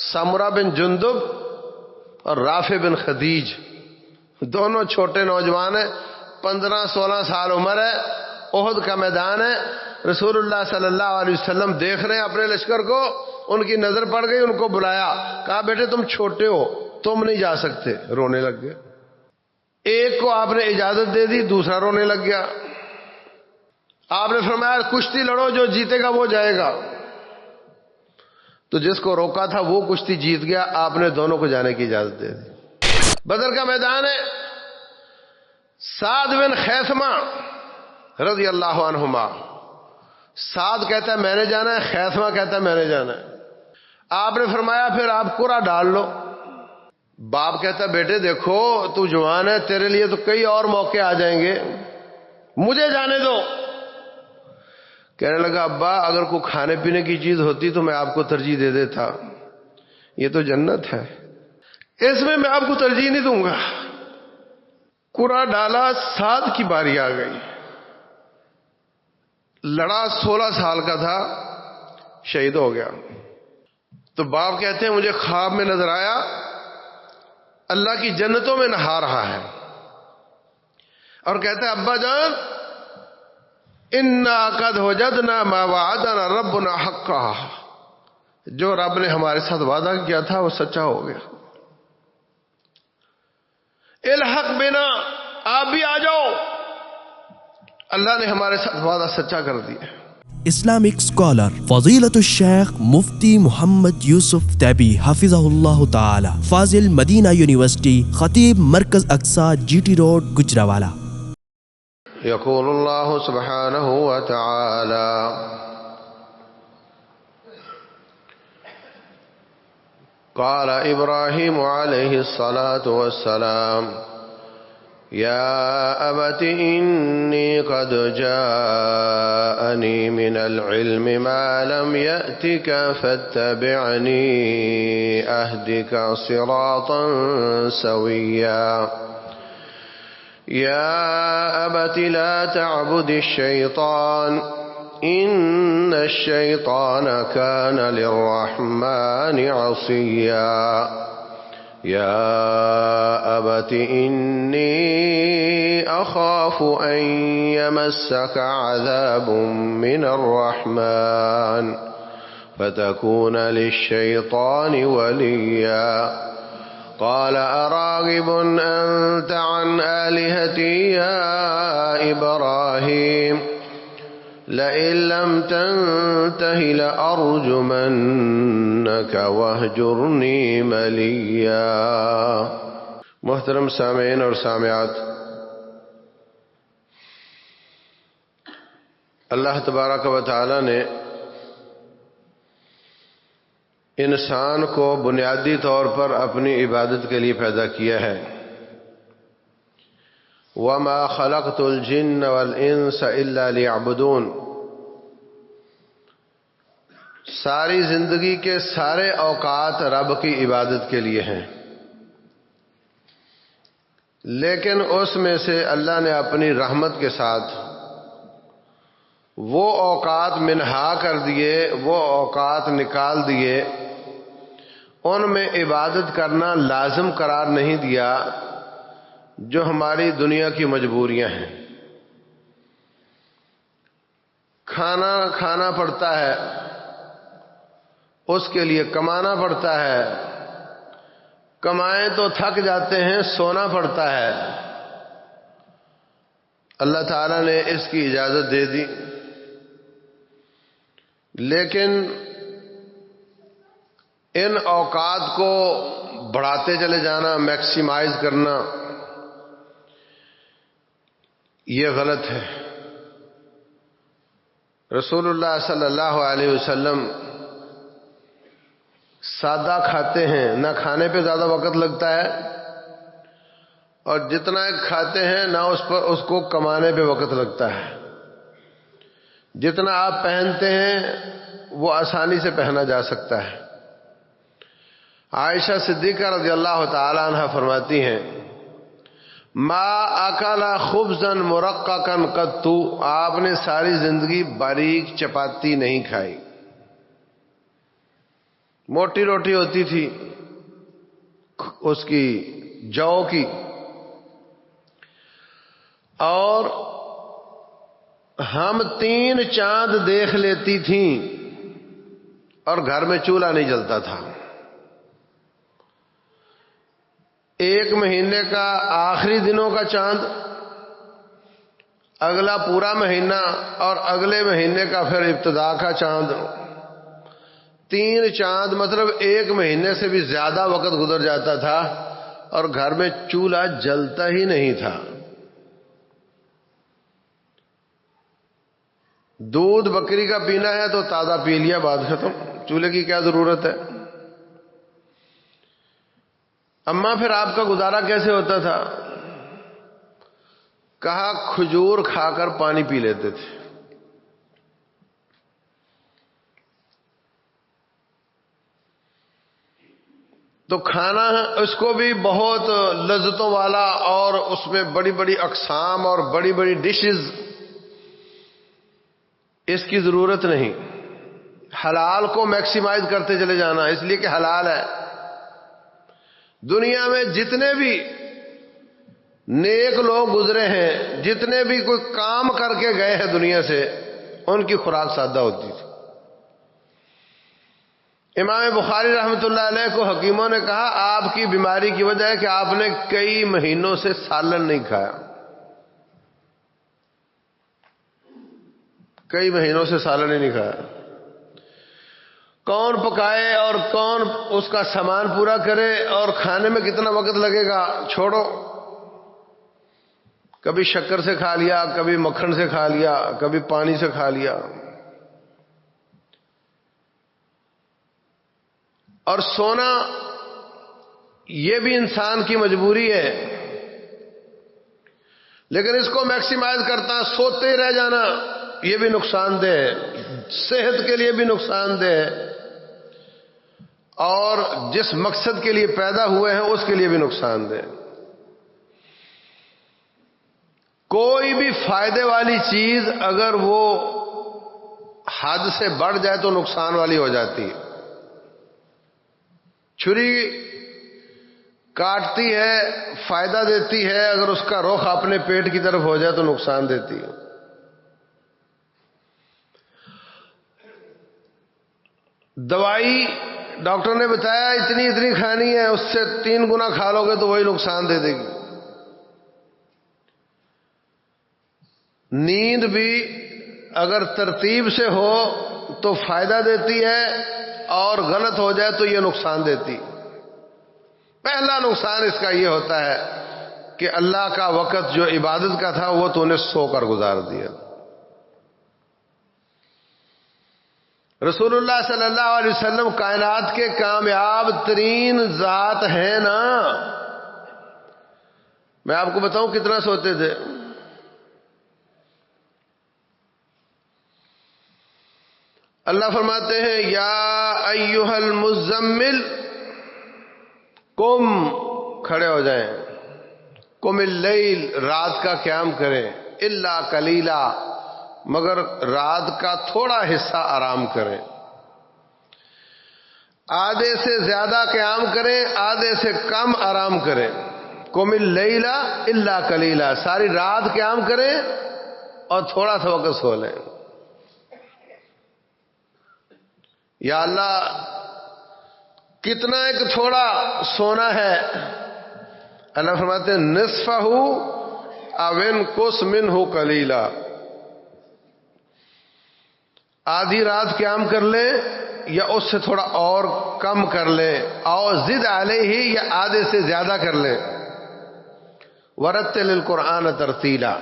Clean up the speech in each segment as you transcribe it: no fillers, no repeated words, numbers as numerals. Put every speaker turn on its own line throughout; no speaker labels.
سمرہ بن جندب اور رافع بن خدیج، دونوں چھوٹے نوجوان ہیں، 15-16 سال عمر ہے، احد کا میدان ہے، رسول اللہ صلی اللہ علیہ وسلم دیکھ رہے ہیں اپنے لشکر کو، ان کی نظر پڑ گئی، ان کو بلایا، کہا بیٹے تم چھوٹے ہو، تم نہیں جا سکتے، رونے لگ گئے۔ ایک کو آپ نے اجازت دے دی، دوسرا رونے لگ گیا۔ آپ نے فرمایا کشتی لڑو، جو جیتے گا وہ جائے گا۔ تو جس کو روکا تھا وہ کشتی جیت گیا، آپ نے دونوں کو جانے کی اجازت دے دی۔ بدر کا میدان ہے، سعد بن خیثمہ رضی اللہ عنہما، سعد کہتا ہے میں نے جانا ہے، خیثمہ کہتا ہے میں نے جانا ہے۔ آپ نے فرمایا پھر آپ قرعہ ڈال لو۔ باپ کہتا ہے بیٹے دیکھو تو جوان ہے، تیرے لیے تو کئی اور موقع آ جائیں گے، مجھے جانے دو۔ کہنے لگا ابا اگر کوئی کھانے پینے کی چیز ہوتی تو میں آپ کو ترجیح دے دیتا، یہ تو جنت ہے، اس میں آپ کو ترجیح نہیں دوں گا۔ قرعہ ڈالا، سعد کی باری آ گئی، لڑا، 16 سال کا تھا، شہید ہو گیا۔ تو باپ کہتے ہیں مجھے خواب میں نظر آیا اللہ کی جنتوں میں نہا رہا ہے، اور کہتا ہے ابا جان انا قد وجدنا ما وعدنا ربنا حقا، جو رب نے ہمارے ساتھ وعدہ کیا تھا وہ سچا ہو گیا۔ الحق بنا، آپ بھی آ جاؤ، اللہ نے ہمارے ساتھ وعدہ سچا کر دیا۔
اسلامک اسکالر فضیلت الشیخ مفتی محمد یوسف تیبی حفظہ اللہ تعالی، فاضل مدینہ یونیورسٹی، خطیب مرکز اقصی جی ٹی روڈ گجرانوالہ۔
یقول اللہ سبحانہ وتعالی قال ابراہیم علیہ الصلاة والسلام یا ابت انی قد جاءنی من العلم ما لم یأتک فاتبعنی اہدک صراطا سویا یا ابت لا تعبد الشیطان ان الشیطان کان للرحمن عصیا یا ابت انی اخاف ان یمسک عذاب من الرحمن فتکون للشیطان ولیا قال اراغب انت عن آلهتی یا ابراہیم لئن لم تنته لأرجمنك واهجرني مليا۔ محترم سامعین اور سامعات، اللہ تبارک و تعالی نے انسان کو بنیادی طور پر اپنی عبادت کے لیے پیدا کیا ہے۔ وَمَا خَلَقْتُ الْجِنَّ وَالْإِنسَ إِلَّا لِيَعْبُدُونَ، ساری زندگی کے سارے اوقات رب کی عبادت کے لیے ہیں، لیکن اس میں سے اللہ نے اپنی رحمت کے ساتھ وہ اوقات منہا کر دیے، وہ اوقات نکال دیے، ان میں عبادت کرنا لازم قرار نہیں دیا جو ہماری دنیا کی مجبوریاں ہیں۔ کھانا کھانا پڑتا ہے، اس کے لیے کمانا پڑتا ہے، کمائیں تو تھک جاتے ہیں، سونا پڑتا ہے۔ اللہ تعالیٰ نے اس کی اجازت دے دی، لیکن ان اوقات کو بڑھاتے چلے جانا، میکسیمائز کرنا، یہ غلط ہے۔ رسول اللہ صلی اللہ علیہ وسلم سادہ کھاتے ہیں، نہ کھانے پہ زیادہ وقت لگتا ہے، اور جتنا کھاتے ہیں نہ اس کو کمانے پہ وقت لگتا ہے۔ جتنا آپ پہنتے ہیں وہ آسانی سے پہنا جا سکتا ہے۔ عائشہ صدیقہ رضی اللہ تعالی عنہ فرماتی ہیں ما اکل خبزا مرققا قط، آپ نے ساری زندگی باریک چپاتی نہیں کھائی، موٹی روٹی ہوتی تھی اس کی جو کی، اور ہم 3 چاند دیکھ لیتی تھیں اور گھر میں چولہا نہیں جلتا تھا۔ 1 مہینے کا آخری دنوں کا چاند، اگلا پورا مہینہ، اور اگلے مہینے کا پھر ابتدا کا چاند۔ 3 چاند مطلب 1 مہینے سے بھی زیادہ وقت گزر جاتا تھا اور گھر میں چولہا جلتا ہی نہیں تھا۔ دودھ بکری کا پینا ہے تو تازہ پی لیا، بات ختم، چولہے کی کیا ضرورت ہے؟ اماں پھر آپ کا گزارا کیسے ہوتا تھا؟ کہا کھجور کھا کر پانی پی لیتے تھے۔ تو کھانا اس کو بھی بہت لذتوں والا، اور اس میں بڑی بڑی اقسام اور بڑی بڑی ڈشز، اس کی ضرورت نہیں۔ حلال کو میکسیمائز کرتے چلے جانا، اس لیے کہ حلال ہے۔ دنیا میں جتنے بھی نیک لوگ گزرے ہیں، جتنے بھی کوئی کام کر کے گئے ہیں دنیا سے، ان کی خوراک سادہ ہوتی تھی۔ امام بخاری رحمۃ اللہ علیہ کو حکیموں نے کہا آپ کی بیماری کی وجہ ہے کہ آپ نے کئی مہینوں سے سالن نہیں کھایا، کئی مہینوں سے سالن ہی نہیں کھایا۔ کون پکائے اور کون اس کا سامان پورا کرے اور کھانے میں کتنا وقت لگے گا، چھوڑو۔ کبھی شکر سے کھا لیا، کبھی مکھن سے کھا لیا، کبھی پانی سے کھا لیا۔ اور سونا یہ بھی انسان کی مجبوری ہے، لیکن اس کو میکسیمائز کرتا سوتے ہی رہ جانا یہ بھی نقصان دہ ہے، صحت کے لیے بھی نقصان دہ ہے، اور جس مقصد کے لیے پیدا ہوئے ہیں اس کے لیے بھی نقصان دہ ہے۔ کوئی بھی فائدے والی چیز اگر وہ حد سے بڑھ جائے تو نقصان والی ہو جاتی ہے۔ چھری کاٹتی ہے، فائدہ دیتی ہے، اگر اس کا رخ اپنے پیٹ کی طرف ہو جائے تو نقصان دیتی ہے۔ دوائی ڈاکٹر نے بتایا اتنی اتنی کھانی ہے، اس سے 3 گنا کھا لو گے تو وہی نقصان دے دے گی۔ نیند بھی اگر ترتیب سے ہو تو فائدہ دیتی ہے، اور غلط ہو جائے تو یہ نقصان دیتی۔ پہلا نقصان اس کا یہ ہوتا ہے کہ اللہ کا وقت جو عبادت کا تھا وہ تو نے سو کر گزار دیا۔ رسول اللہ صلی اللہ علیہ وسلم کائنات کے کامیاب ترین ذات ہیں نا۔ میں آپ کو بتاؤں کتنا سوتے تھے؟ اللہ فرماتے ہیں یا ایھا المزمل، قم، کھڑے ہو جائیں، قم اللیل، رات کا قیام کریں، الا قلیلا، مگر رات کا تھوڑا حصہ آرام کریں۔ آدھے سے زیادہ قیام کریں، آدھے سے کم آرام کریں۔ قم اللیل الا قلیلا، ساری رات قیام کریں اور تھوڑا سا وقت سو لیں۔ یا اللہ کتنا ایک تھوڑا سونا ہے؟ اللہ فرماتے ہیں نصفہ او انقص منہ قلیلا، آدھی رات قیام کر لیں یا اس سے تھوڑا اور کم کر لیں، اور زد علیہ، یا آدھے سے زیادہ کر لیں۔ ورتل القرآن ترتیلا،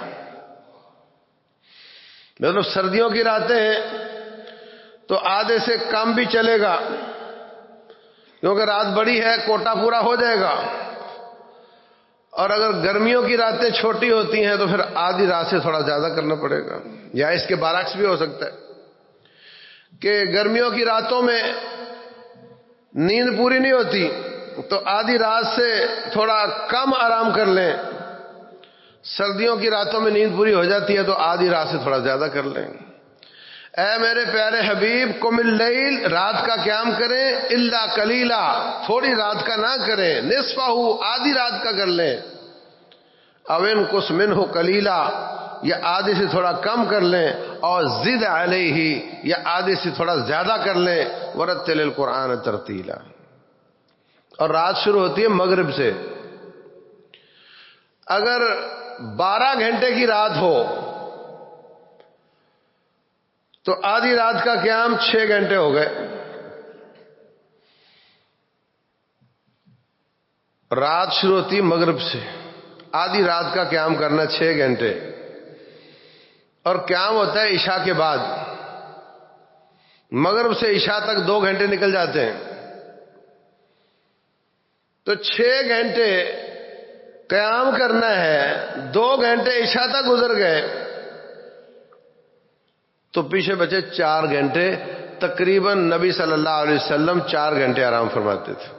مطلب سردیوں کی راتیں ہیں تو آدھے سے کم بھی چلے گا، کیونکہ رات بڑی ہے، کوٹا پورا ہو جائے گا۔ اور اگر گرمیوں کی راتیں چھوٹی ہوتی ہیں تو پھر آدھی رات سے تھوڑا زیادہ کرنا پڑے گا، یا اس کے برعکس بھی ہو سکتا ہے کہ گرمیوں کی راتوں میں نیند پوری نہیں ہوتی تو آدھی رات سے تھوڑا کم آرام کر لیں، سردیوں کی راتوں میں نیند پوری ہو جاتی ہے تو آدھی رات سے تھوڑا زیادہ کر لیں۔ اے میرے پیارے حبیب قم اللیل، رات کا قیام کریں، الا قلیلا، تھوڑی رات کا نہ کریں، نصفہ، آدھی رات کا کر لیں، او انقص منہ قلیلا، یا آدھے سے تھوڑا کم کر لیں، اور زد علیہ، یا آدھے سے تھوڑا زیادہ کر لیں، ورتل القرآن ترتیلا۔ اور رات شروع ہوتی ہے مغرب سے۔ اگر 12 گھنٹے کی رات ہو تو آدھی رات کا قیام 6 گھنٹے ہو گئے۔ رات شروع ہوتی ہے مغرب سے، آدھی رات کا قیام کرنا 6 گھنٹے، اور قیام ہوتا ہے عشاء کے بعد۔ مغرب سے عشاء تک 2 گھنٹے نکل جاتے ہیں، تو 6 گھنٹے قیام کرنا ہے، 2 گھنٹے عشاء تک گزر گئے، تو پیچھے بچے 4 گھنٹے۔ تقریباً نبی صلی اللہ علیہ وسلم 4 گھنٹے آرام فرماتے تھے۔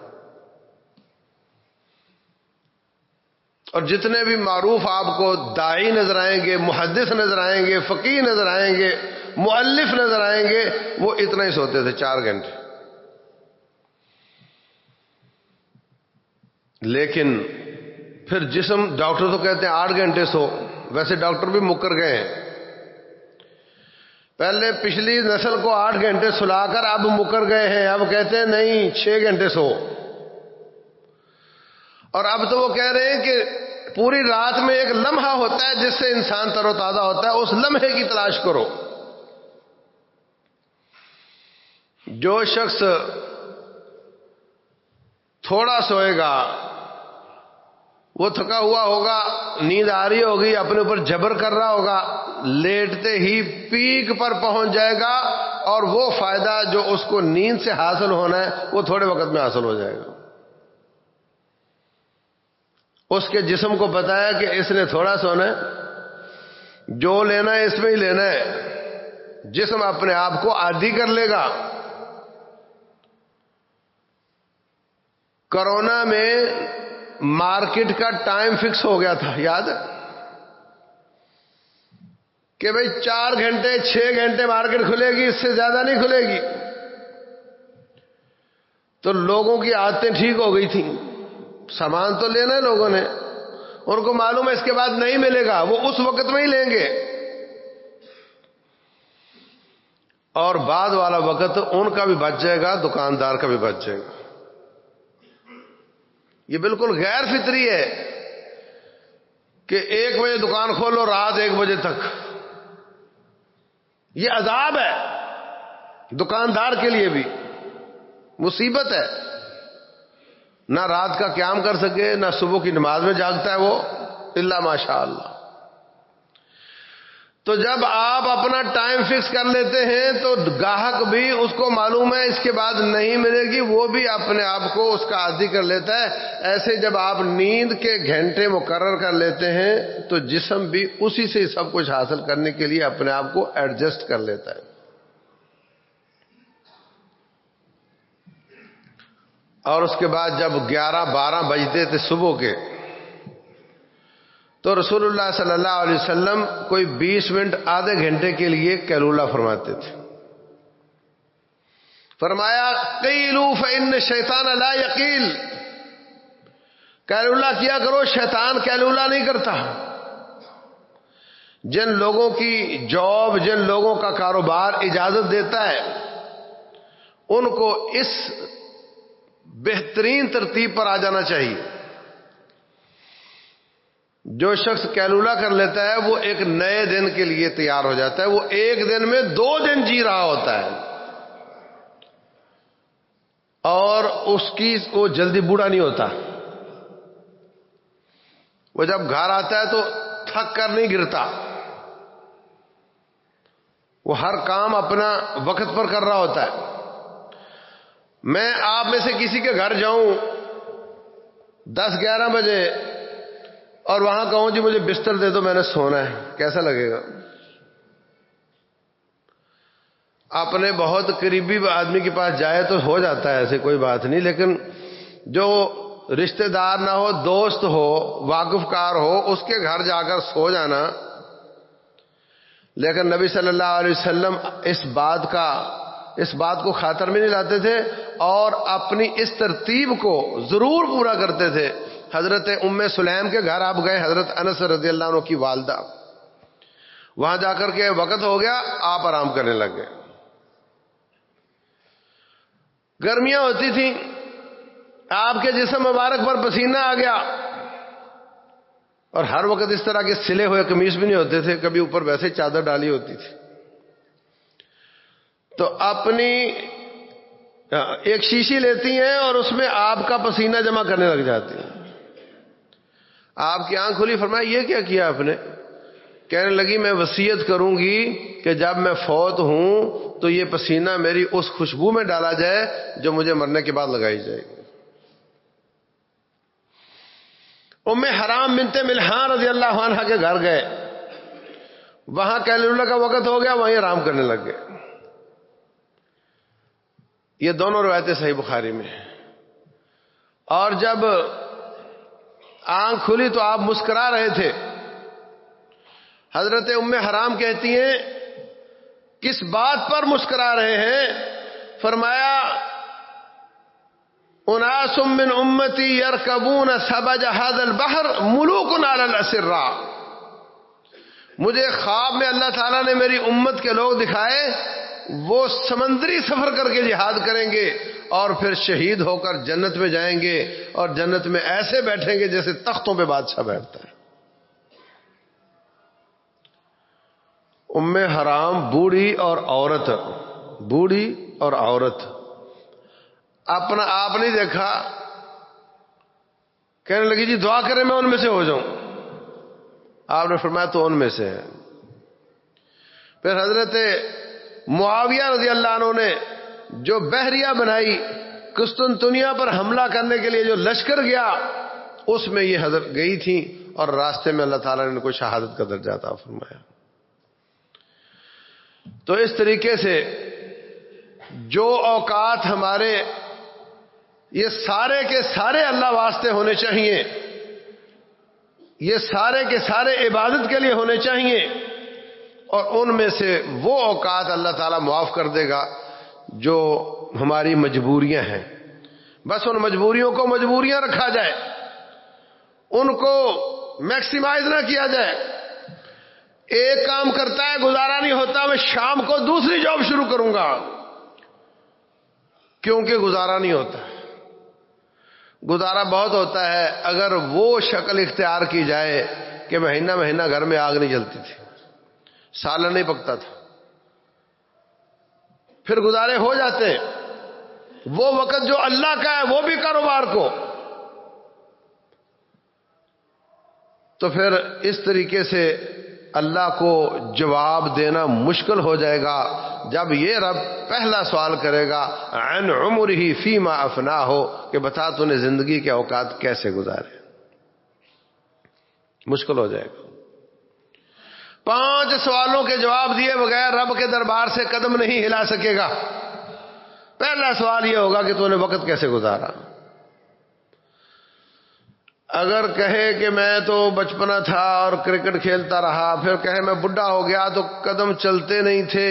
اور جتنے بھی معروف آپ کو داعی نظر آئیں گے، محدث نظر آئیں گے، فقیہ نظر آئیں گے، مؤلف نظر آئیں گے، وہ اتنا ہی سوتے تھے، 4 گھنٹے۔ لیکن پھر جسم، ڈاکٹر تو کہتے ہیں 8 گھنٹے سو، ویسے ڈاکٹر بھی مکر گئے ہیں۔ پہلے پچھلی نسل کو 8 گھنٹے سلا کر اب مکر گئے ہیں، اب کہتے ہیں نہیں 6 گھنٹے سو۔ اور اب تو وہ کہہ رہے ہیں کہ پوری رات میں ایک لمحہ ہوتا ہے جس سے انسان تر و تازہ ہوتا ہے، اس لمحے کی تلاش کرو۔ جو شخص تھوڑا سوئے گا وہ تھکا ہوا ہوگا، نیند آ رہی ہوگی، اپنے اوپر جبر کر رہا ہوگا، لیٹتے ہی پیک پر پہنچ جائے گا، اور وہ فائدہ جو اس کو نیند سے حاصل ہونا ہے وہ تھوڑے وقت میں حاصل ہو جائے گا۔ اس کے جسم کو پتا ہے کہ اس نے تھوڑا سونا ہے، جو لینا ہے اس میں ہی لینا ہے، جسم اپنے آپ کو عادی کر لے گا۔ کرونا میں مارکیٹ کا ٹائم فکس ہو گیا تھا، یاد ہے کہ بھئی 4 گھنٹے 6 گھنٹے مارکیٹ کھلے گی، اس سے زیادہ نہیں کھلے گی۔ تو لوگوں کی عادتیں ٹھیک ہو گئی تھیں، سامان تو لینا ہے لوگوں نے، ان کو معلوم ہے اس کے بعد نہیں ملے گا، وہ اس وقت میں ہی لیں گے، اور بعد والا وقت ان کا بھی بچ جائے گا، دکاندار کا بھی بچ جائے گا۔ یہ بالکل غیر فطری ہے کہ 1 بجے دکان کھولو رات 1 بجے تک، یہ عذاب ہے، دکاندار کے لیے بھی مصیبت ہے۔ نہ رات کا قیام کر سکے، نہ صبح کی نماز میں جاگتا ہے وہ، الا ماشاء اللہ۔ تو جب آپ اپنا ٹائم فکس کر لیتے ہیں تو گاہک بھی، اس کو معلوم ہے اس کے بعد نہیں ملے گی، وہ بھی اپنے آپ کو اس کا عادی کر لیتا ہے۔ ایسے جب آپ نیند کے گھنٹے مقرر کر لیتے ہیں تو جسم بھی اسی سے سب کچھ حاصل کرنے کے لیے اپنے آپ کو ایڈجسٹ کر لیتا ہے۔ اور اس کے بعد جب 11-12 بجتے تھے صبح کے، تو رسول اللہ صلی اللہ علیہ وسلم کوئی 20 منٹ آدھے گھنٹے کے لیے قیلولہ فرماتے تھے۔ فرمایا قیلو فإن الشیطان لا یقیل، قیلولہ کیا کرو، شیطان قیلولہ نہیں کرتا۔ جن لوگوں کی جاب، جن لوگوں کا کاروبار اجازت دیتا ہے، ان کو اس بہترین ترتیب پر آ جانا چاہیے۔ جو شخص قیلولہ کر لیتا ہے وہ ایک نئے دن کے لیے تیار ہو جاتا ہے، وہ ایک دن میں 2 دن جی رہا ہوتا ہے، اور اس کی وہ جلدی بوڑھا نہیں ہوتا۔ وہ جب گھر آتا ہے تو تھک کر نہیں گرتا، وہ ہر کام اپنا وقت پر کر رہا ہوتا ہے۔ میں آپ میں سے کسی کے گھر جاؤں 10-11 بجے اور وہاں کہوں جی مجھے بستر دے دو، میں نے سونا ہے، کیسا لگے گا؟ اپنے بہت قریبی آدمی کے پاس جائے تو ہو جاتا ہے، ایسے کوئی بات نہیں، لیکن جو رشتہ دار نہ ہو، دوست ہو، واقف کار ہو، اس کے گھر جا کر سو جانا۔ لیکن نبی صلی اللہ علیہ وسلم اس بات کو خاطر میں نہیں لاتے تھے اور اپنی اس ترتیب کو ضرور پورا کرتے تھے. حضرت ام سلیم کے گھر آپ گئے, حضرت انس رضی اللہ عنہ کی والدہ, وہاں جا کر کے وقت ہو گیا, آپ آرام کرنے لگ گئے. گرمیاں ہوتی تھیں, آپ کے جسم مبارک پر پسینہ آ گیا, اور ہر وقت اس طرح کے سلے ہوئے قمیص بھی نہیں ہوتے تھے, کبھی اوپر ویسے چادر ڈالی ہوتی تھی. تو اپنی ایک شیشی لیتی ہیں اور اس میں آپ کا پسینہ جمع کرنے لگ جاتی ہیں. آپ کی آنکھ کھلی, فرمایا یہ کیا کیا آپ نے؟ کہنے لگی میں وصیت کروں گی کہ جب میں فوت ہوں تو یہ پسینہ میری اس خوشبو میں ڈالا جائے جو مجھے مرنے کے بعد لگائی جائے گی. ام حرام بنت ملحان رضی اللہ عنہ کے گھر گئے, وہاں قیلولہ کا وقت ہو گیا, وہیں آرام کرنے لگ گئے. یہ دونوں روایتیں صحیح بخاری میں ہیں. اور جب آنکھ کھلی تو آپ مسکرا رہے تھے. حضرت ام حرام کہتی ہیں کس بات پر مسکرا رہے ہیں؟ فرمایا اناس من امتی یرکبون سبج هذا البحر ملوک علی الاسراء. مجھے خواب میں اللہ تعالیٰ نے میری امت کے لوگ دکھائے, وہ سمندری سفر کر کے جہاد کریں گے اور پھر شہید ہو کر جنت میں جائیں گے, اور جنت میں ایسے بیٹھیں گے جیسے تختوں پہ بادشاہ بیٹھتا ہے. ام حرام بوڑھی اور عورت اپنا آپ نہیں دیکھا, کہنے لگی جی دعا کریں میں ان میں سے ہو جاؤں. آپ نے فرمایا تو ان میں سے ہے. پھر حضرت معاویہ رضی اللہ عنہ نے جو بحریہ بنائی, قسطنطنیہ پر حملہ کرنے کے لیے جو لشکر گیا, اس میں یہ حضرت گئی تھی, اور راستے میں اللہ تعالیٰ نے ان کو شہادت کا درجہ عطا فرمایا. تو اس طریقے سے جو اوقات ہمارے یہ سارے کے سارے اللہ واسطے ہونے چاہیے, یہ سارے کے سارے عبادت کے لیے ہونے چاہیے, اور ان میں سے وہ اوقات اللہ تعالیٰ معاف کر دے گا جو ہماری مجبوریاں ہیں. بس ان مجبوریوں کو مجبوریاں رکھا جائے, ان کو میکسیمائز نہ کیا جائے. ایک کام کرتا ہے گزارا نہیں ہوتا, میں شام کو دوسری جاب شروع کروں گا, کیونکہ گزارا نہیں ہوتا. گزارا بہت ہوتا ہے اگر وہ شکل اختیار کی جائے کہ مہینہ مہینہ گھر میں آگ نہیں جلتی تھی, سالن نہیں پکتا تھا, پھر گزارے ہو جاتے ہیں. وہ وقت جو اللہ کا ہے وہ بھی کاروبار کو, تو پھر اس طریقے سے اللہ کو جواب دینا مشکل ہو جائے گا جب یہ رب پہلا سوال کرے گا عن عمرہ فیما افناہ, کہ بتا تو نے زندگی کے اوقات کیسے گزارے. مشکل ہو جائے گا. 5 سوالوں کے جواب دیے بغیر رب کے دربار سے قدم نہیں ہلا سکے گا. پہلا سوال یہ ہوگا کہ تو نے وقت کیسے گزارا. اگر کہے کہ میں تو بچپنا تھا اور کرکٹ کھیلتا رہا, پھر کہے میں بڈھا ہو گیا تو قدم چلتے نہیں تھے,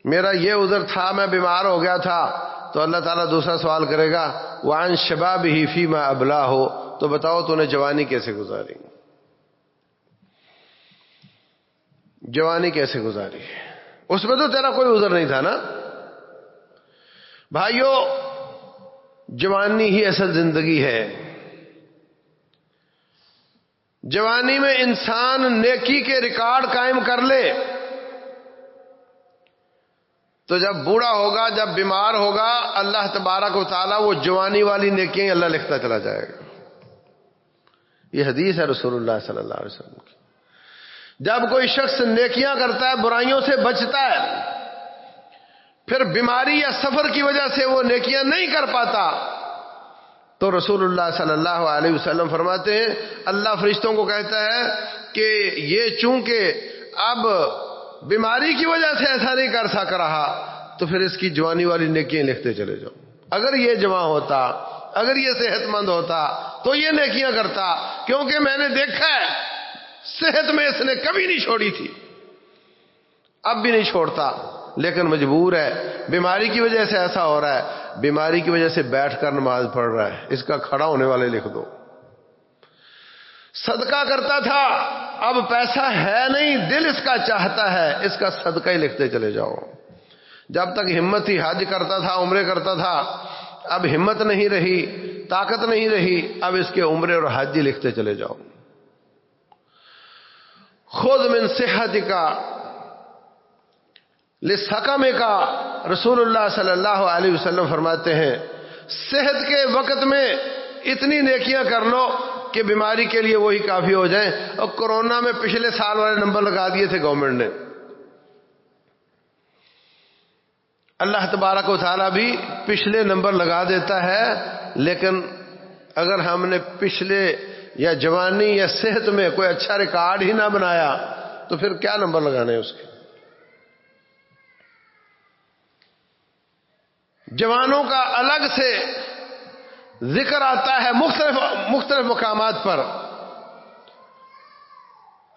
میرا یہ عذر تھا, میں بیمار ہو گیا تھا, تو اللہ تعالیٰ دوسرا سوال کرے گا وعن شبابہ فیما ابلاہ, تو بتاؤ تو نے جوانی کیسے گزاری, جوانی کیسے گزاری. اس میں تو تیرا کوئی عذر نہیں تھا نا. بھائیو, جوانی ہی اصل زندگی ہے. جوانی میں انسان نیکی کے ریکارڈ قائم کر لے تو جب بوڑھا ہوگا, جب بیمار ہوگا, اللہ تبارک و تعالیٰ وہ جوانی والی نیکیاں اللہ لکھتا چلا جائے گا. یہ حدیث ہے رسول اللہ صلی اللہ علیہ وسلم کی. جب کوئی شخص نیکیاں کرتا ہے, برائیوں سے بچتا ہے, پھر بیماری یا سفر کی وجہ سے وہ نیکیاں نہیں کر پاتا, تو رسول اللہ صلی اللہ علیہ وسلم فرماتے ہیں اللہ فرشتوں کو کہتا ہے کہ یہ چونکہ اب بیماری کی وجہ سے ایسا نہیں کر سک رہا, تو پھر اس کی جوانی والی نیکیاں لکھتے چلے جاؤ. اگر یہ جوان ہوتا, اگر یہ صحت مند ہوتا تو یہ نیکیاں کرتا, کیونکہ میں نے دیکھا ہے صحت میں اس نے کبھی نہیں چھوڑی تھی. اب بھی نہیں چھوڑتا لیکن مجبور ہے، بیماری کی وجہ سے ایسا ہو رہا ہے، بیماری کی وجہ سے بیٹھ کر نماز پڑھ رہا ہے، اس کا کھڑا ہونے والے لکھ دو۔ صدقہ کرتا تھا، اب پیسہ ہے نہیں، دل اس کا چاہتا ہے، اس کا صدقہ ہی لکھتے چلے جاؤ۔ جب تک ہمت تھی حج کرتا تھا، عمرے کرتا تھا، اب ہمت نہیں رہی، طاقت نہیں رہی، اب اس کے عمرے اور حج ہی لکھتے چلے جاؤ۔ خذ من صحتک لسقمک، رسول اللہ صلی اللہ علیہ وسلم فرماتے ہیں صحت کے وقت میں اتنی نیکیاں کر لو کہ بیماری کے لیے وہی کافی ہو جائیں۔ اور کورونا میں پچھلے سال والے نمبر لگا دیے تھے گورنمنٹ نے۔ اللہ تبارک و تعالیٰ بھی پچھلے نمبر لگا دیتا ہے، لیکن اگر ہم نے پچھلے یا جوانی یا صحت میں کوئی اچھا ریکارڈ ہی نہ بنایا تو پھر کیا نمبر لگانے اس کے؟ جوانوں کا الگ سے ذکر آتا ہے مختلف مقامات پر۔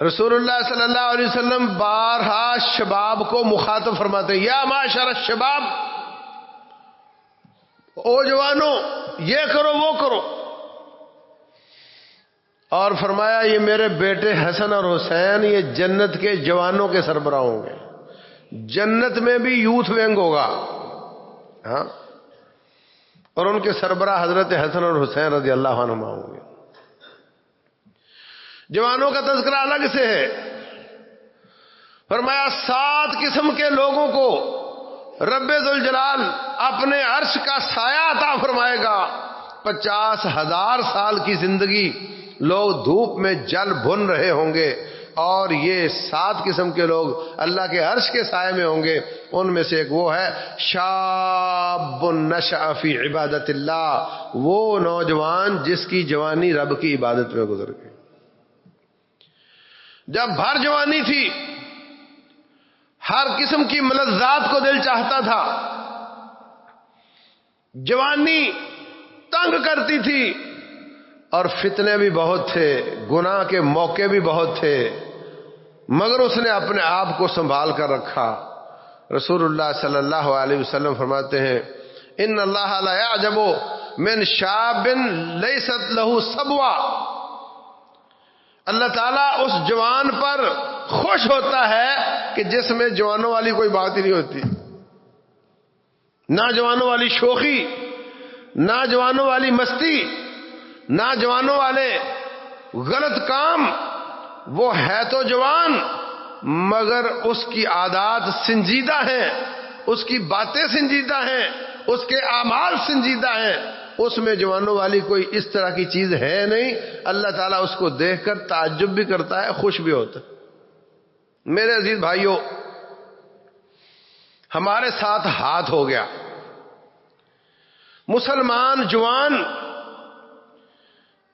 رسول اللہ صلی اللہ علیہ وسلم بارہا شباب کو مخاطب فرماتے ہیں، یا معاشر الشباب، او جوانوں یہ کرو وہ کرو، اور فرمایا یہ میرے بیٹے حسن اور حسین یہ جنت کے جوانوں کے سربراہ ہوں گے، جنت میں بھی یوتھ ونگ ہوگا، ہاں، اور ان کے سربراہ حضرت حسن اور حسین رضی اللہ عنہما ہوں گے۔ جوانوں کا تذکرہ الگ سے ہے، فرمایا 7 قسم کے لوگوں کو رب ذوالجلال اپنے عرش کا سایہ عطا فرمائے گا، 50,000 سال کی زندگی لوگ دھوپ میں جل بھن رہے ہوں گے، اور یہ 7 قسم کے لوگ اللہ کے عرش کے سائے میں ہوں گے۔ ان میں سے ایک وہ ہے شاب نشأ فی عبادت اللہ، وہ نوجوان جس کی جوانی رب کی عبادت میں گزر گئی۔ جب بھر جوانی تھی، ہر قسم کی ملذات کو دل چاہتا تھا، جوانی تنگ کرتی تھی، اور فتنے بھی بہت تھے، گناہ کے موقع بھی بہت تھے، مگر اس نے اپنے آپ کو سنبھال کر رکھا۔ رسول اللہ صلی اللہ علیہ وسلم فرماتے ہیں ان اللہ لا یعجب من شاب لیست له صبوہ، اللہ تعالیٰ اس جوان پر خوش ہوتا ہے کہ جس میں جوانوں والی کوئی بات ہی نہیں ہوتی، نہ جوانوں والی شوخی، نہ جوانوں والی مستی، نہ جوانوں والے غلط کام۔ وہ ہے تو جوان مگر اس کی عادات سنجیدہ ہیں، اس کی باتیں سنجیدہ ہیں، اس کے اعمال سنجیدہ ہیں، اس میں جوانوں والی کوئی اس طرح کی چیز ہے نہیں۔ اللہ تعالیٰ اس کو دیکھ کر تعجب بھی کرتا ہے، خوش بھی ہوتا ہے۔ میرے عزیز بھائیوں، ہمارے ساتھ ہاتھ ہو گیا، مسلمان جوان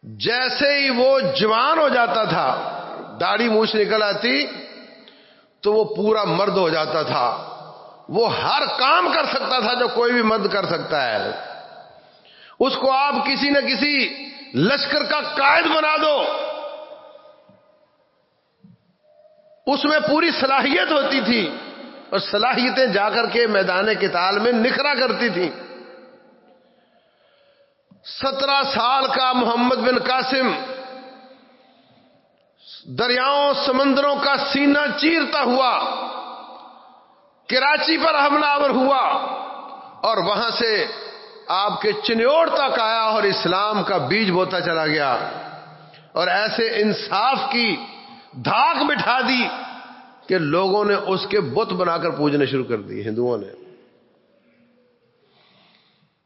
جیسے ہی وہ جوان ہو جاتا تھا، داڑھی مونچھ نکل آتی تو وہ پورا مرد ہو جاتا تھا، وہ ہر کام کر سکتا تھا جو کوئی بھی مرد کر سکتا ہے۔ اس کو آپ کسی نہ کسی لشکر کا قائد بنا دو، اس میں پوری صلاحیت ہوتی تھی، اور صلاحیتیں جا کر کے میدان قتال میں نکھرا کرتی تھیں۔ 17 سال کا محمد بن قاسم دریاؤں سمندروں کا سینہ چیرتا ہوا کراچی پر حملہ آور ہوا، اور وہاں سے آپ کے چنیوڑ تک آیا اور اسلام کا بیج بوتا چلا گیا، اور ایسے انصاف کی دھاک بٹھا دی کہ لوگوں نے اس کے بت بنا کر پوجنے شروع کر دی، ہندوؤں نے۔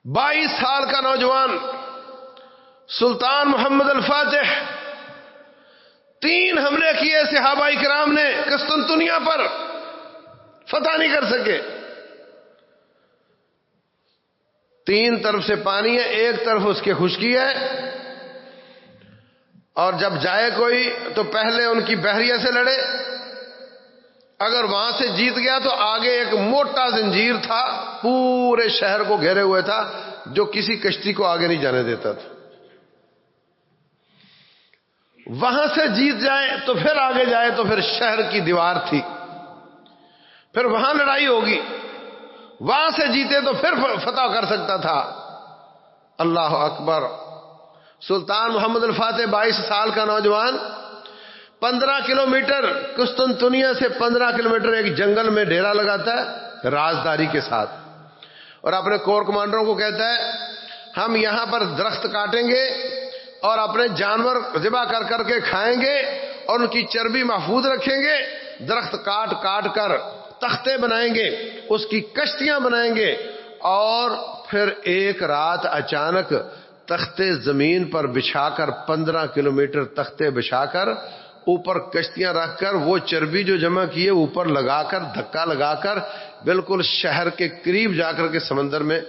22 سال کا نوجوان سلطان محمد الفاتح، 3 حملے کیے صحابہ کرام نے، قسطنطنیہ پر فتح نہیں کر سکے۔ 3 طرف سے پانی ہے، ایک طرف اس کے خشکی ہے، اور جب جائے کوئی تو پہلے ان کی بحریہ سے لڑے، اگر وہاں سے جیت گیا تو آگے ایک موٹا زنجیر تھا، پورے شہر کو گھیرے ہوئے تھا، جو کسی کشتی کو آگے نہیں جانے دیتا تھا۔ وہاں سے جیت جائے تو پھر آگے جائے تو پھر شہر کی دیوار تھی، پھر وہاں لڑائی ہوگی، وہاں سے جیتے تو پھر فتح کر سکتا تھا۔ اللہ اکبر۔ سلطان محمد الفاتح 22 سال کا نوجوان 15 کلومیٹر قسطنطنیہ سے 15 کلومیٹر ایک جنگل میں ڈیرا لگاتا ہے رازداری کے ساتھ، اور اپنے کور کمانڈروں کو کہتا ہے ہم یہاں پر درخت کاٹیں گے اور اپنے جانور ذبح کر کر کے کھائیں گے اور ان کی چربی محفوظ رکھیں گے، درخت کاٹ کاٹ کر تختے بنائیں گے، اس کی کشتیاں بنائیں گے، اور پھر ایک رات اچانک تختے زمین پر بچھا کر 15 کلومیٹر تختے بچھا کر اوپر کشتیاں رکھ کر وہ چربی جو جمع کیے اوپر لگا کر دھکا لگا کر بالکل شہر کے قریب جا کر کے سمندر میں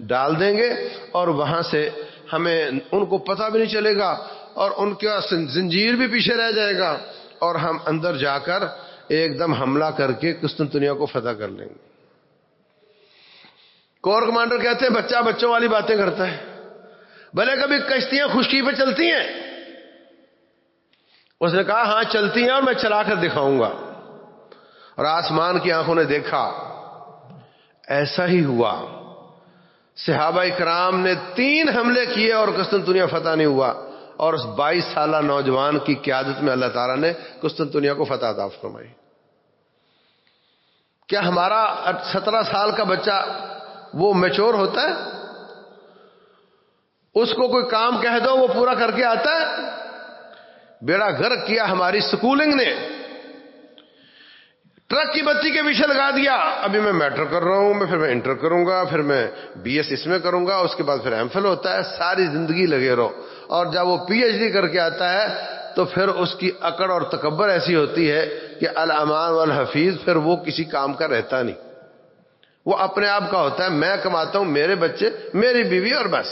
ڈال دیں گے، اور وہاں سے ہمیں ان کو پتہ بھی نہیں چلے گا اور ان کا زنجیر بھی پیچھے رہ جائے گا، اور ہم اندر جا کر ایک دم حملہ کر کے قسطنطنیہ کو فتح کر لیں گے۔ کور کمانڈر کہتے ہیں بچہ بچوں والی باتیں کرتا ہے، بھلے کبھی کشتیاں خشکی پہ چلتی ہیں؟ اس نے کہا ہاں چلتی ہیں اور میں چلا کر دکھاؤں گا، اور آسمان کی آنکھوں نے دیکھا ایسا ہی ہوا۔ صحابہ کرام نے 3 حملے کیے اور قسطنطنیہ فتح نہیں ہوا، اور اس 22 سالہ نوجوان کی قیادت میں اللہ تعالیٰ نے قسطنطنیہ کو فتح عطا فرمائی۔ کیا ہمارا 17 سال کا بچہ وہ میچور ہوتا ہے؟ اس کو کوئی کام کہہ دو وہ پورا کر کے آتا ہے؟ بیڑا غرق کیا ہماری سکولنگ نے، ٹرک کی بتی کے پیچھے لگا دیا، ابھی میں میٹرک کر رہا ہوں، پھر میں انٹر کروں گا، پھر میں بی ایس اس میں کروں گا، اس کے بعد پھر ایم فل ہوتا ہے، ساری زندگی لگے رہو، اور جب وہ پی ایچ ڈی کر کے آتا ہے تو پھر اس کی اکڑ اور تکبر ایسی ہوتی ہے کہ الامان والحفیظ، پھر وہ کسی کام کا رہتا نہیں، وہ اپنے آپ کا ہوتا ہے، میں کماتا ہوں، میرے بچے، میری بیوی، اور بس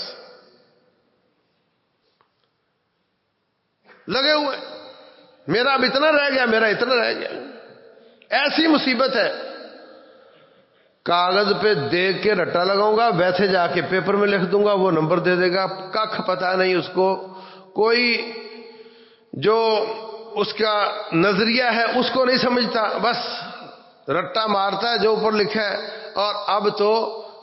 لگے ہوئے، میرا اب اتنا رہ گیا، میرا اتنا رہ گیا۔ ایسی مصیبت ہے، کاغذ پہ دیکھ کے رٹا لگاؤں گا، ویسے جا کے پیپر میں لکھ دوں گا، وہ نمبر دے دے گا، ککھ پتہ نہیں اس کو، کوئی جو اس کا نظریہ ہے اس کو نہیں سمجھتا، بس رٹا مارتا ہے جو اوپر لکھا ہے۔ اور اب تو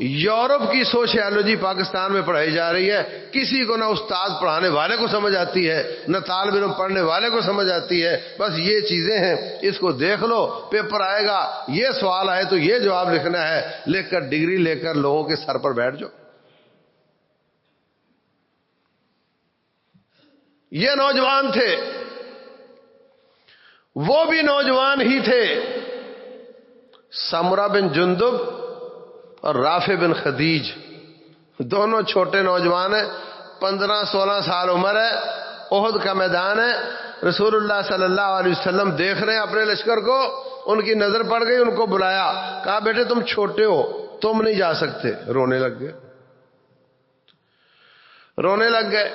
یورپ کی سوشیالوجی پاکستان میں پڑھائی جا رہی ہے، کسی کو نہ استاد پڑھانے والے کو سمجھ آتی ہے نہ طالب علم پڑھنے والے کو سمجھ آتی ہے، بس یہ چیزیں ہیں، اس کو دیکھ لو، پیپر آئے گا، یہ سوال آئے تو یہ جواب لکھنا ہے، لکھ کر ڈگری لے کر لوگوں کے سر پر بیٹھ جاؤ۔ یہ نوجوان تھے، وہ بھی نوجوان ہی تھے، سمرہ بن جندب اور رافع بن خدیج، دونوں چھوٹے نوجوان ہیں، 15-16 سال عمر ہے، احد کا میدان ہے، رسول اللہ صلی اللہ علیہ وسلم دیکھ رہے ہیں اپنے لشکر کو، ان کی نظر پڑ گئی، ان کو بلایا، کہا بیٹے تم چھوٹے ہو، تم نہیں جا سکتے، رونے لگ گئے، رونے لگ گئے۔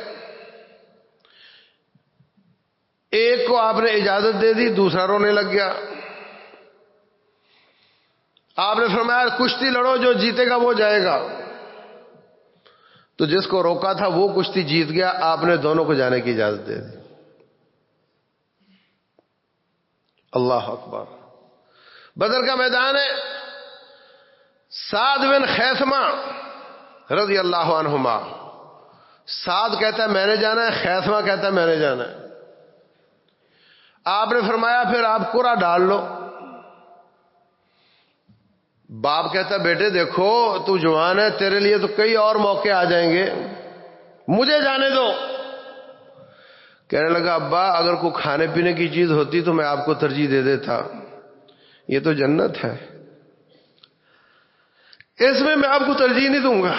ایک کو آپ نے اجازت دے دی، دوسرا رونے لگ گیا۔ آپ نے فرمایا کشتی لڑو، جو جیتے گا وہ جائے گا، تو جس کو روکا تھا وہ کشتی جیت گیا، آپ نے دونوں کو جانے کی اجازت دے دی۔ اللہ اکبر۔ بدر کا میدان ہے، سعد بن خیثمہ رضی اللہ عنہما، سعد کہتا ہے میں نے جانا ہے، خیثمہ کہتا ہے میں نے جانا ہے۔ آپ نے فرمایا پھر آپ قرعہ ڈال لو۔ باپ کہتا بیٹے دیکھو تو جوان ہے، تیرے لیے تو کئی اور موقع آ جائیں گے، مجھے جانے دو۔ کہنے لگا ابا اگر کوئی کھانے پینے کی چیز ہوتی تو میں آپ کو ترجیح دے دیتا، یہ تو جنت ہے، اس میں آپ کو ترجیح نہیں دوں گا۔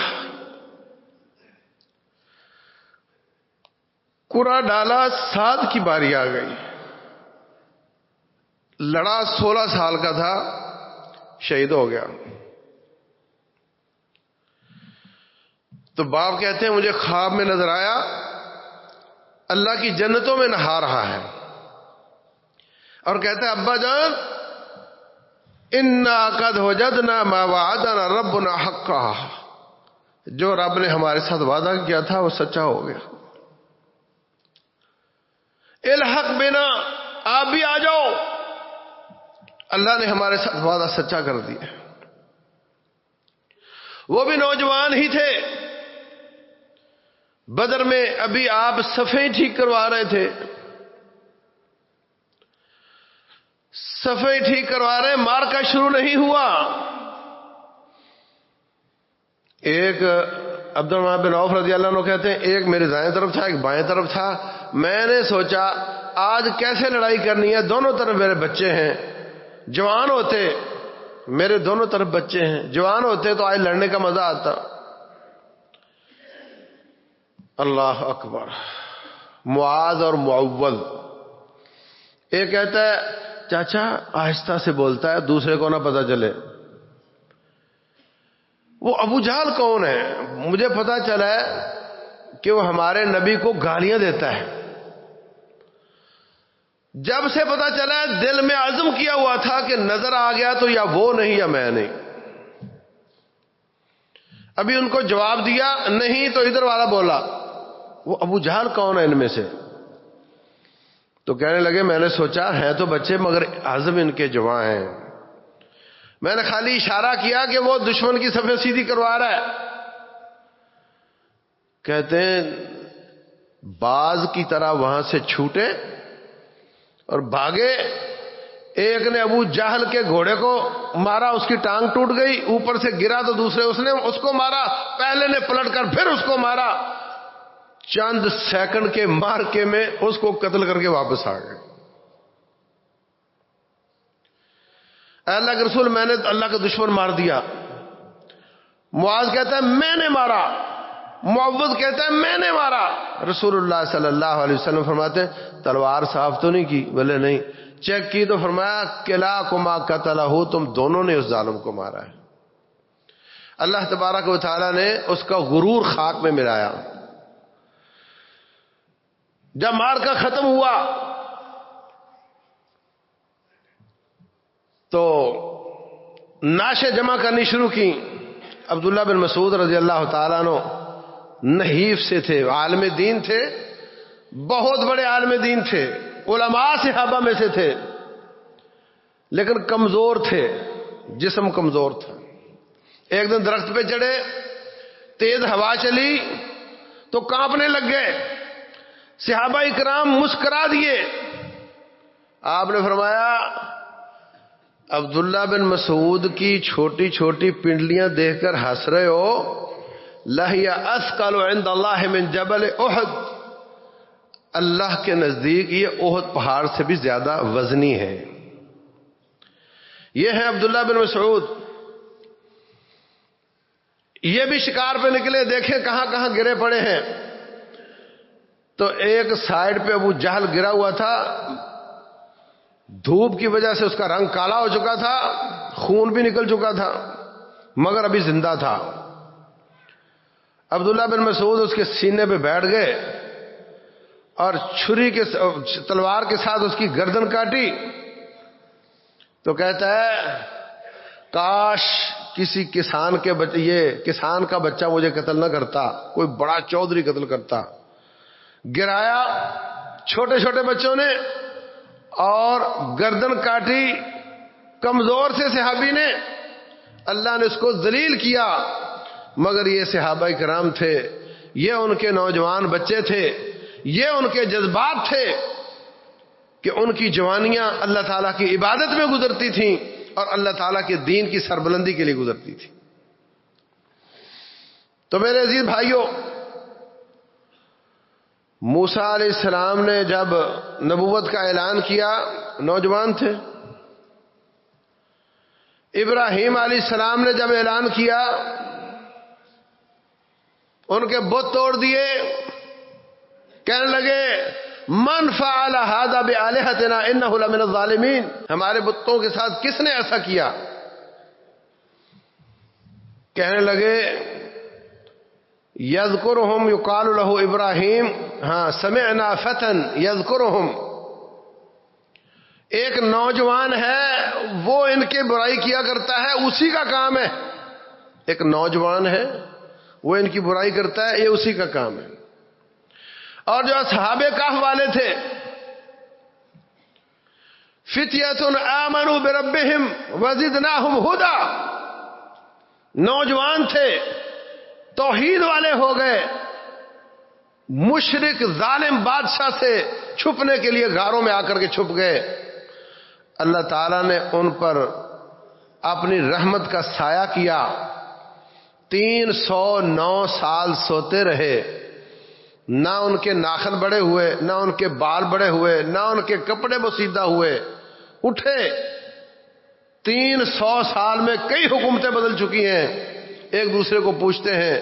قرعہ ڈالا، سعد کی باری آ گئی، لڑا، 16 سال کا تھا، شہید ہو گیا۔ تو باپ کہتے ہیں مجھے خواب میں نظر آیا اللہ کی جنتوں میں نہا رہا ہے، اور کہتا ہے ابا جان انا قد وجدنا ما وعدنا ربنا حقا، جو رب نے ہمارے ساتھ وعدہ کیا تھا وہ سچا ہو گیا۔ الحق بنا، آپ بھی آ جاؤ۔ اللہ نے ہمارے ساتھ وعدہ سچا کر دیا. وہ بھی نوجوان ہی تھے. بدر میں ابھی آپ صفیں ٹھیک کروا رہے تھے. صفیں ٹھیک کروا رہے, مارکا شروع نہیں ہوا. ایک عبد الرحمن بن عوف رضی اللہ عنہ کہتے ہیں ایک میرے دائیں طرف تھا, ایک بائیں طرف تھا. میں نے سوچا آج کیسے لڑائی کرنی ہے, دونوں طرف میرے بچے ہیں. جوان ہوتے, میرے دونوں طرف بچے ہیں, جوان ہوتے تو آج لڑنے کا مزہ آتا. اللہ اکبر. معاذ اور معوذ. ایک کہتا ہے چاچا آہستہ سے بولتا ہے, دوسرے کو نہ پتا چلے. وہ ابو جہل کون ہے؟ مجھے پتا چلا ہے کہ وہ ہمارے نبی کو گالیاں دیتا ہے. جب سے پتا چلا ہے دل میں عزم کیا ہوا تھا کہ نظر آ گیا تو یا وہ نہیں یا میں نہیں. ابھی ان کو جواب دیا نہیں تو ادھر والا بولا وہ ابو جہل کون ہے ان میں سے؟ تو کہنے لگے میں نے سوچا ہیں تو بچے مگر عزم ان کے جواں ہیں. میں نے خالی اشارہ کیا کہ وہ دشمن کی صفیں سیدھی کروا رہا ہے. کہتے ہیں باز کی طرح وہاں سے چھوٹے اور بھاگے. ایک نے ابو جہل کے گھوڑے کو مارا, اس کی ٹانگ ٹوٹ گئی, اوپر سے گرا تو دوسرے اس نے اس کو مارا, پہلے نے پلٹ کر پھر اس کو مارا. چند سیکنڈ کے مارکے میں اس کو قتل کر کے واپس آ گئے. اللہ کے رسول میں نے اللہ کا دشمن مار دیا. معاذ کہتا ہے میں نے مارا, معوذ کہتا ہے میں نے مارا. رسول اللہ صلی اللہ علیہ وسلم فرماتے ہیں تلوار صاف تو نہیں کی؟ بولے نہیں. چیک کی تو فرمایا کلاکما قتلہ, تم دونوں نے اس ظالم کو مارا ہے. اللہ تبارک و تعالی نے اس کا غرور خاک میں ملایا. جب مار کا ختم ہوا تو ناشے جمع کرنی شروع کی. عبداللہ بن مسعود رضی اللہ تعالیٰ عنہ نحیف سے تھے, عالم دین تھے, بہت بڑے عالم دین تھے, علماء صحابہ میں سے تھے, لیکن کمزور تھے, جسم کمزور تھا. ایک دن درخت پہ چڑھے, تیز ہوا چلی تو کانپنے لگ گئے. صحابہ اکرام مسکرا دیے. آپ نے فرمایا عبداللہ بن مسعود کی چھوٹی چھوٹی پنڈلیاں دیکھ کر ہنس رہے ہو, لہی اثقل عند اللہ من جبل احد, اللہ کے نزدیک یہ احد پہاڑ سے بھی زیادہ وزنی ہے. یہ ہے عبداللہ بن مسعود. یہ بھی شکار پہ نکلے, دیکھیں کہاں کہاں گرے پڑے ہیں. تو ایک سائیڈ پہ ابو جہل گرا ہوا تھا, دھوپ کی وجہ سے اس کا رنگ کالا ہو چکا تھا, خون بھی نکل چکا تھا, مگر ابھی زندہ تھا. عبداللہ بن مسعود اس کے سینے پہ بیٹھ گئے اور چھری کے تلوار کے ساتھ اس کی گردن کاٹی. تو کہتا ہے کاش کسی کسان کے بچے, یہ کسان کا بچہ مجھے قتل نہ کرتا, کوئی بڑا چودھری قتل کرتا. گرایا چھوٹے چھوٹے بچوں نے اور گردن کاٹی کمزور سے صحابی نے. اللہ نے اس کو ذلیل کیا, مگر یہ صحابہ کرام تھے, یہ ان کے نوجوان بچے تھے, یہ ان کے جذبات تھے کہ ان کی جوانیاں اللہ تعالیٰ کی عبادت میں گزرتی تھیں اور اللہ تعالیٰ کے دین کی سربلندی کے لیے گزرتی تھی. تو میرے عزیز بھائیوں, موسیٰ علیہ السلام نے جب نبوت کا اعلان کیا نوجوان تھے. ابراہیم علیہ السلام نے جب اعلان کیا ان کے بت توڑ دیے. کہنے لگے من فعل هذا بآلهتنا انه لمن الظالمین, ہمارے بتوں کے ساتھ کس نے ایسا کیا؟ کہنے لگے یذکرہم یقال لہ ابراہیم, ہاں سمعنا فتن یذکرہم, ایک نوجوان ہے وہ ان کے برائی کیا کرتا ہے, اسی کا کام ہے. ایک نوجوان ہے وہ ان کی برائی کرتا ہے, یہ اسی کا کام ہے. اور جو اصحاب کہف والے تھے, فتیۃ آمنوا بربہم وزدناہم ہدی، نوجوان تھے توحید والے ہو گئے، مشرک ظالم بادشاہ سے چھپنے کے لیے غاروں میں آ کر کے چھپ گئے، اللہ تعالیٰ نے ان پر اپنی رحمت کا سایہ کیا، 309 سال سوتے رہے، نہ ان کے ناخن بڑے ہوئے، نہ ان کے بال بڑے ہوئے، نہ ان کے کپڑے بسیدہ ہوئے، اٹھے۔ 300 سال میں کئی حکومتیں بدل چکی ہیں، ایک دوسرے کو پوچھتے ہیں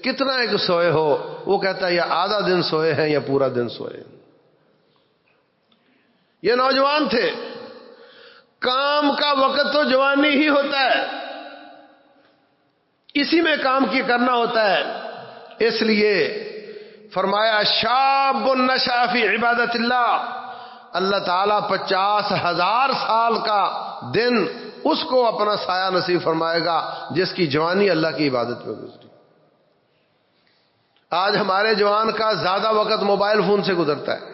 کتنا ایک سوئے ہو، وہ کہتا ہے یا آدھا دن سوئے ہیں یا پورا دن سوئے۔ یہ نوجوان تھے، کام کا وقت تو جوانی ہی ہوتا ہے، اسی میں کام کی کرنا ہوتا ہے، اس لیے فرمایا شاب نشأ فی عبادت اللہ، اللہ تعالیٰ 50,000 سال کا دن اس کو اپنا سایہ نصیب فرمائے گا جس کی جوانی اللہ کی عبادت میں گزری۔ آج ہمارے جوان کا زیادہ وقت موبائل فون سے گزرتا ہے،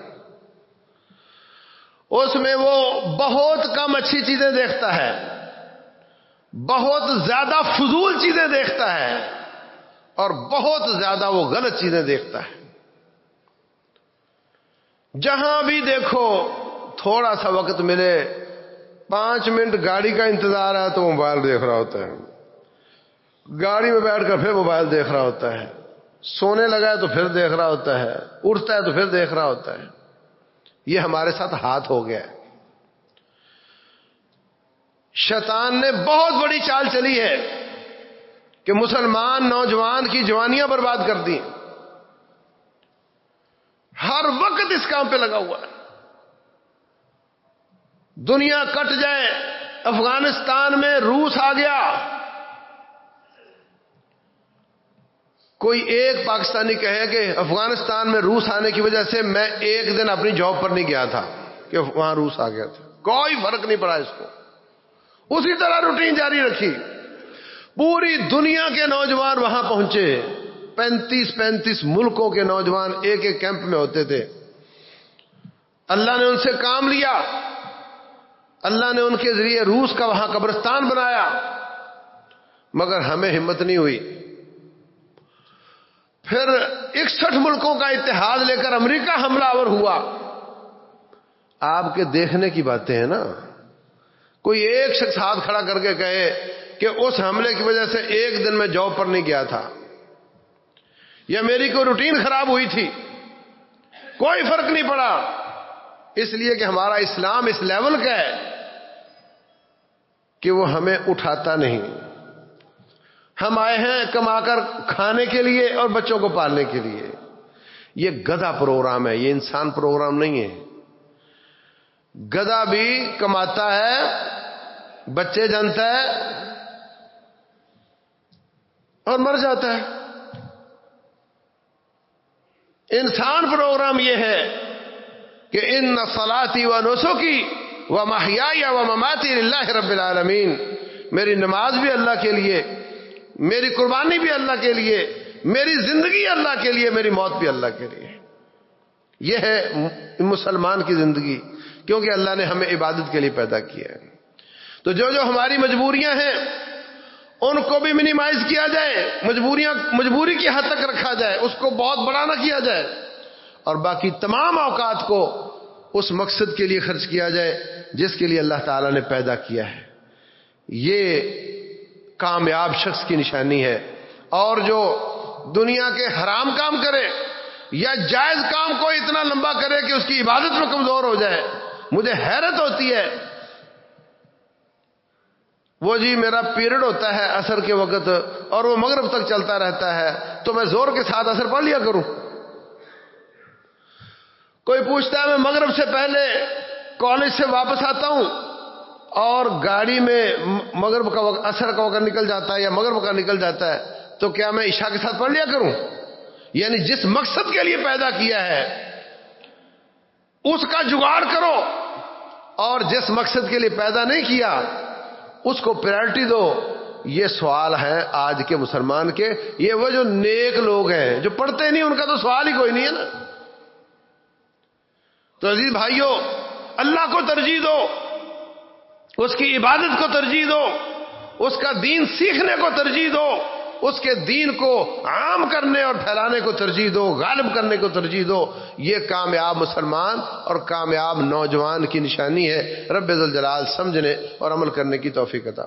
اس میں وہ بہت کم اچھی چیزیں دیکھتا ہے، بہت زیادہ فضول چیزیں دیکھتا ہے، اور بہت زیادہ وہ غلط چیزیں دیکھتا ہے۔ جہاں بھی دیکھو تھوڑا سا وقت ملے، 5 منٹ گاڑی کا انتظار ہے تو موبائل دیکھ رہا ہوتا ہے، گاڑی میں بیٹھ کر پھر موبائل دیکھ رہا ہوتا ہے، سونے لگا ہے تو پھر دیکھ رہا ہوتا ہے، اٹھتا ہے تو پھر دیکھ رہا ہوتا ہے۔ یہ ہمارے ساتھ ہاتھ ہو گیا ہے۔ شیطان نے بہت بڑی چال چلی ہے کہ مسلمان نوجوان کی جوانیاں برباد کر دی، ہر وقت اس کام پہ لگا ہوا ہے۔ دنیا کٹ جائے، افغانستان میں روس آ گیا، کوئی ایک پاکستانی کہے کہ افغانستان میں روس آنے کی وجہ سے میں ایک دن اپنی جاب پر نہیں گیا تھا کہ وہاں روس آ گیا تھا، کوئی فرق نہیں پڑا اس کو، اسی طرح روٹین جاری رکھی۔ پوری دنیا کے نوجوان وہاں پہنچے، 35 ملکوں کے نوجوان ایک ایک کیمپ میں ہوتے تھے۔ اللہ نے ان سے کام لیا، اللہ نے ان کے ذریعے روس کا وہاں قبرستان بنایا، مگر ہمیں ہمت نہیں ہوئی۔ پھر 61 ملکوں کا اتحاد لے کر امریکہ حملہ آور ہوا۔ آپ کے دیکھنے کی باتیں ہیں نا، کوئی ایک شخص ہاتھ کھڑا کر کے کہے کہ اس حملے کی وجہ سے ایک دن میں جاب پر نہیں گیا تھا یا میری کوئی روٹین خراب ہوئی تھی، کوئی فرق نہیں پڑا، اس لیے کہ ہمارا اسلام اس لیول کا ہے کہ وہ ہمیں اٹھاتا نہیں۔ ہم آئے ہیں کما کر کھانے کے لیے اور بچوں کو پالنے کے لیے۔ یہ گدھا پروگرام ہے، یہ انسان پروگرام نہیں ہے۔ گدھا بھی کماتا ہے، بچے جنتا ہے اور مر جاتا ہے۔ انسان پروگرام یہ ہے کہ ان صلاتی و نسکی و محیای و مماتی للہ رب العالمین، میری نماز بھی اللہ کے لیے، میری قربانی بھی اللہ کے لیے، میری زندگی اللہ کے لیے، میری موت بھی اللہ کے لیے۔ یہ ہے مسلمان کی زندگی، کیونکہ اللہ نے ہمیں عبادت کے لیے پیدا کیا ہے۔ تو جو ہماری مجبوریاں ہیں ان کو بھی منیمائز کیا جائے، مجبوری کی حد تک رکھا جائے، اس کو بہت بڑا نہ کیا جائے، اور باقی تمام اوقات کو اس مقصد کے لیے خرچ کیا جائے جس کے لیے اللہ تعالیٰ نے پیدا کیا ہے۔ یہ کامیاب شخص کی نشانی ہے۔ اور جو دنیا کے حرام کام کرے یا جائز کام کو اتنا لمبا کرے کہ اس کی عبادت میں کمزور ہو جائے، مجھے حیرت ہوتی ہے، وہ جی میرا پیریڈ ہوتا ہے عصر کے وقت اور وہ مغرب تک چلتا رہتا ہے تو میں زور کے ساتھ عصر پڑھ لیا کروں۔ کوئی پوچھتا ہے میں مغرب سے پہلے کالج سے واپس آتا ہوں اور گاڑی میں مغرب کا وقت، عصر کا وقت نکل جاتا ہے یا مغرب کا نکل جاتا ہے، تو کیا میں عشاء کے ساتھ پڑھ لیا کروں؟ یعنی جس مقصد کے لیے پیدا کیا ہے اس کا جگاڑ کرو، اور جس مقصد کے لیے پیدا نہیں کیا اس کو پریورٹی دو۔ یہ سوال ہے آج کے مسلمان کے۔ یہ وہ جو نیک لوگ ہیں جو پڑھتے نہیں، ان کا تو سوال ہی کوئی نہیں ہے نا۔ تو عزیز بھائیوں، اللہ کو ترجیح دو، اس کی عبادت کو ترجیح دو، اس کا دین سیکھنے کو ترجیح دو، اس کے دین کو عام کرنے اور پھیلانے کو ترجیح دو، غالب کرنے کو ترجیح دو۔ یہ کامیاب مسلمان اور کامیاب نوجوان کی نشانی ہے۔ رب ذوالجلال سمجھنے اور عمل کرنے کی توفیق عطا فرمائے۔